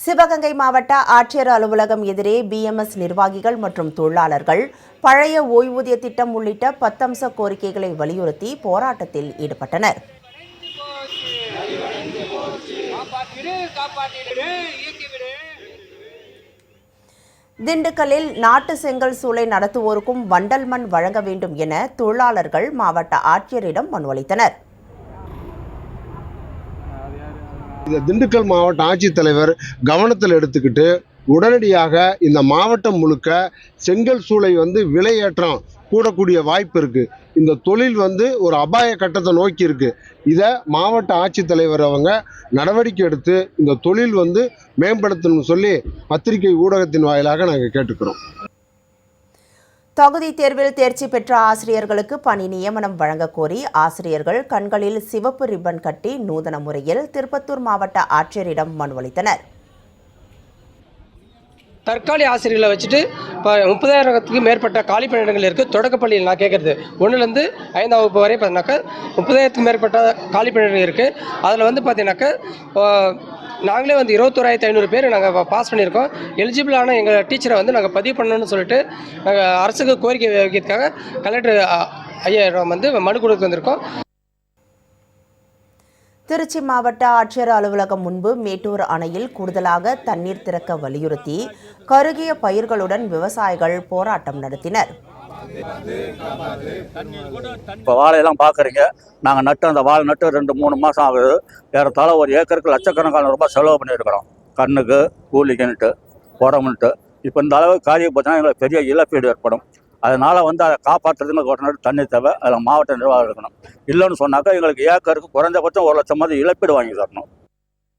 சிவகங்கை மாவட்ட ஆட்சியர் அலுவலகம் எதிரே பிஎம்எஸ் நிர்வாகிகள் மற்றும் தொழிலாளர்கள் பழைய ஓய்வூதிய திட்டம் உள்ளிட்ட 10 அம்ச கோரிக்கைகளை வலியுறுத்தி போராட்டத்தில் ஈடுபட்டனர். திண்டுக்கல்லில் நாட்டு செங்கல் சூளை நடத்துவோருக்கும் வண்டல் மண் வழங்க வேண்டும் என தொழிலாளர்கள் மாவட்ட ஆட்சியரிடம் மனு அளித்தனர். இந்த திண்டுக்கல் மாவட்ட ஆட்சித்தலைவர் கவனத்தில் எடுத்துக்கிட்டு உடனடியாக இந்த மாவட்டம் முழுக்க செங்கல் சூளை விலையேற்றம் கூடக்கூடிய வாய்ப்பு இருக்குது. இந்த தொழில் ஒரு அபாய கட்டத்தை நோக்கி இருக்குது. இதை மாவட்ட ஆட்சித்தலைவர் அவங்க நடவடிக்கை எடுத்து இந்த தொழில் மேம்படுத்தணும்னு சொல்லி பத்திரிகை ஊடகத்தின் வாயிலாக நாங்கள் கேட்டுக்கிறோம். தகுதி தேர்வில் தேர்ச்சி பெற்ற ஆசிரியர்களுக்கு பணி நியமனம் வழங்க கோரி ஆசிரியர்கள் கண்களில் சிவப்பு ரிப்பன் கட்டி நூதன முறையில் திருப்பத்தூர் மாவட்ட ஆட்சியரிடம் மனு அளித்தனர். தற்காலிக ஆசிரியர்களை வச்சுட்டு இப்போ 30,000த்துக்கு மேற்பட்ட காலி பணியிடங்கள் இருக்குது. தொடக்கப்பள்ளியில் நான் கேட்குறது 1லேருந்து 5ஆம் வகுப்பு வரை பார்த்தீங்கன்னாக்கா 30,000த்துக்கு மேற்பட்ட காலி பணியிடங்கள் இருக்குது. அதில் பார்த்தீங்கன்னாக்கா நாங்களே 21,500 பேர் நாங்கள் பாஸ் பண்ணியிருக்கோம். எலிஜிபிளான எங்கள் டீச்சரை நாங்கள் பதிவு பண்ணணும்னு சொல்லிட்டு நாங்கள் அரசுக்கு கோரிக்கை வைக்கிறதுக்காக கலெக்டர் ஐயாயிரம் மனு கொடுக்க வந்திருக்கோம். திருச்சி மாவட்ட ஆட்சியர் அலுவலகம் முன்பு மேட்டூர் அணையில் கூடுதலாக தண்ணீர் திறக்க வலியுறுத்தி கருகிய பயிர்களுடன் விவசாயிகள் போராட்டம் நடத்தினர். இப்போ வாழையெல்லாம் பார்க்குறீங்க, நாங்கள் நட்டு அந்த வாழை நட்டு 2-3 மாதம் ஆகுது. ஏறத்தாழ ஒரு ஏக்கருக்கு லட்சக்கணக்கான ரூபாய் செலவு பண்ணியிருக்கிறோம். கண்ணுக்கு கூலிக்குன்ட்டு உரமுன்ட்டு. இப்போ இந்த அளவுக்கு காரிய போச்சுன்னா எங்களுக்கு பெரிய இழப்பீடு ஏற்படும். அதனால் அதை காப்பாற்றுறதுக்கு உடனே தண்ணி தேவை. அதில் மாவட்ட நிர்வாகம் இருக்கணும். இல்லைன்னு சொன்னாக்கா எங்களுக்கு ஏக்கருக்கு குறைஞ்சபட்சம் 1 லட்சம் இழப்பீடு வாங்கி தரணும்.